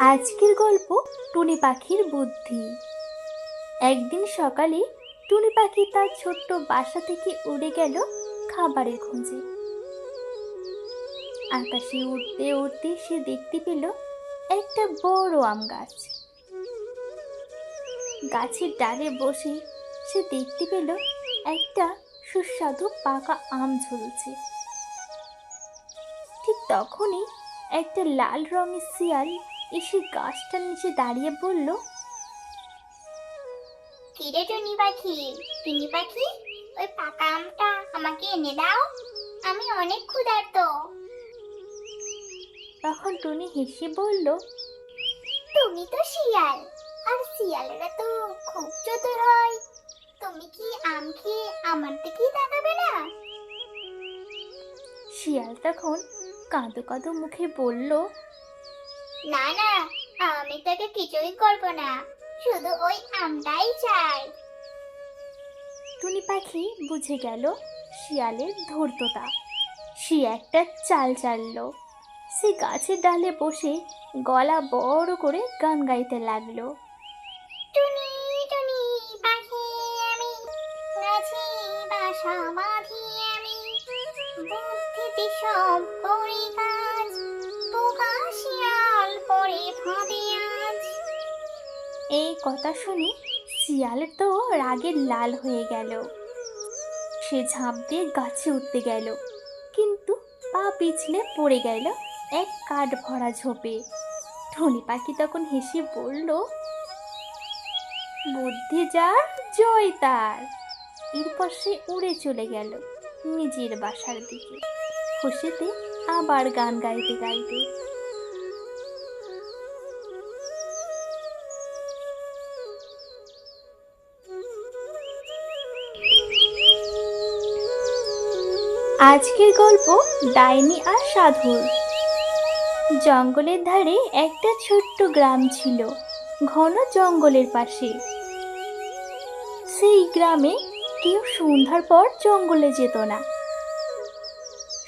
আজকের গল্প টুনি পাখির বুদ্ধি। একদিন সকালে টুনি পাখি তার ছোট্ট বাসা থেকে উড়ে গেল খাবারের খোঁজে। আকাশে উড়তে উড়তে সে দেখতে পেল একটা বড় আম গাছ। গাছের ডালে বসে সে দেখতে পেল একটা সুস্বাদু পাকা আম ঝুলছে। ঠিক তখনই একটা লাল রঙের শিয়াল এসে গাছটার নিচে দাঁড়িয়ে বলল, কিরে টুনি পাখি, টুনি পাখি, ওই পাকা আমটা আমাকে এনে দাও, আমি অনেক ক্ষুধার্ত। তখন টুনি হেসে বলল, তুমি তো শিয়াল, আর শিয়ালেরা তো খুব চতুর হয়, তুমি কি আম খেয়ে আমার দিকেই তাকাবে না? শিয়াল তখন কাঁদো কাঁদো মুখে বলল, না না, আমি তোকে কিছুই করব না, শুধু ওই আমটাই চাই। টুনি পাখি বুঝে গেল শিয়ালের ধূর্ততা। সে একটা চাল চালল। সে গাছের ডালে বসে গলা বড় করে গান গাইতে লাগলো। টুনি টুনি পাখি আমি, গাছে বাসা বাঁধি আমি, বুদ্ধিতে সব করি কাজ, বোকা শিয়াল পড়ে ফাঁদে আজ। এই কথা শুনে শিয়াল তো রাগে লাল হয়ে গেল। সে ঝাঁপ দিয়ে গাছে উঠতে গেল, কিন্তু পা পিছলে পড়ে গেল এক কাঠ ভরা ঝোপে। টুনি পাখি তখন হেসে বলল, বুদ্ধি যার জয় তার। এরপর সে উড়ে চলে গেল নিজের বাসার দিকে, খুশিতে আবার গান গাইতে গাইতে। আজকের গল্প ডাইনি আর সাধুর। জঙ্গলের ধারে একটা ছোট্ট গ্রাম ছিল, ঘন জঙ্গলের পাশে। সেই গ্রামে কেউ সন্ধ্যার পর জঙ্গলে যেত না।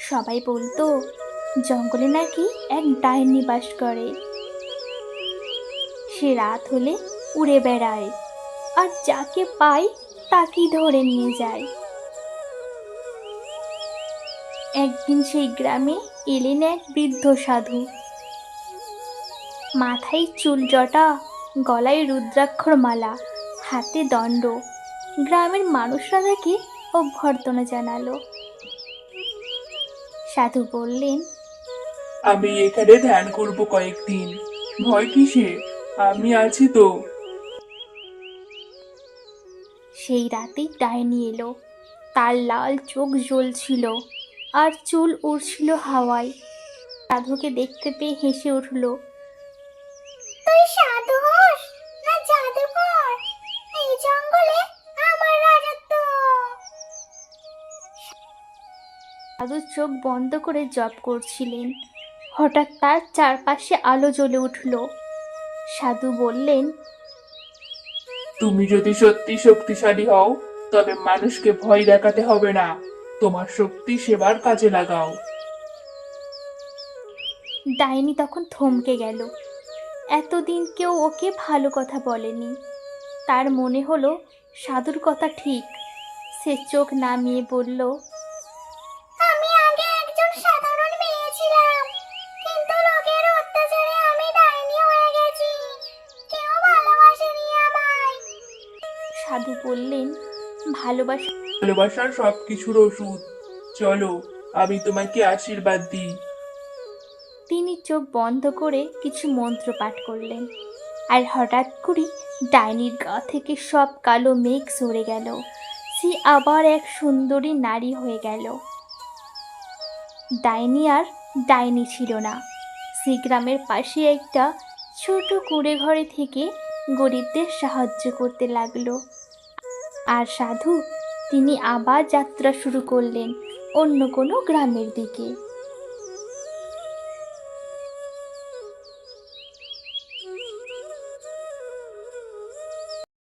সবাই বলতো জঙ্গলে নাকি এক ডাইনি বাস করে। সে রাত হলে উড়ে বেড়ায় আর যাকে পায় তাকেই ধরে নিয়ে যায়। একদিন সেই গ্রামে এলেন এক বৃদ্ধ সাধু। মাথায় চুল জটা, গলায় রুদ্রাক্ষর মালা, হাতে দণ্ড। গ্রামের মানুষরা তাকে অভ্যর্থনা জানালো। সাধু বললেন, আমি এখানে ধ্যান করব কয়েকদিন, ভয় কিসে, আমি আছি তো। সেই রাতেই ডাইনি এলো। তার লাল চোখ জ্বলছিল আর চুল উড়ছিল হাওয়ায়। সাধুকে দেখতে পেয়ে হেসে উঠল। তুই সাধু হোস না জাদুকর, এই জঙ্গলে আমার রাজত্ব। সাধু চোখ বন্ধ করে জপ করছিলেন। হঠাৎ তার চারপাশে আলো জ্বলে উঠল। সাধু বললেন, তুমি যদি সত্যি শক্তিশালী হও, তবে মানুষকে ভয় দেখাতে হবে না, তোমার শক্তি সেবার কাজে লাগাও। ডাইনি তখন থমকে গেল। এতদিন কেউ ওকে ভালো কথা বলেনি। তার মনে হলো সাধুর কথা ঠিক। সে চোখ নামিয়ে বলল, আমি আগে একজন সাধারণ মেয়ে ছিলাম, কিন্তু লোকের অত্যাচারে আমি ডাইনি হয়ে গেছি, কেউ ভালোবাসেনি আমায়। সাধু বললেন, ভালোবাসা ভালোবাসার সবকিছুর ওষুধ, চলো আমি তোমাকে আশীর্বাদ দিই। তিনি চোখ বন্ধ করে কিছু মন্ত্র পাঠ করলেন, আর হঠাৎ করে ডাইনির গা থেকে সব কালো মেঘ সরে গেল। সে আবার এক সুন্দরী নারী হয়ে গেল। ডাইনি আর ডাইনি ছিল না। সে গ্রামের পাশে একটা ছোট কুঁড়ে ঘরে থেকে গরিবদের সাহায্য করতে লাগলো। আর সাধু, তিনি আবার যাত্রা শুরু করলেন অন্য কোনো গ্রামের দিকে।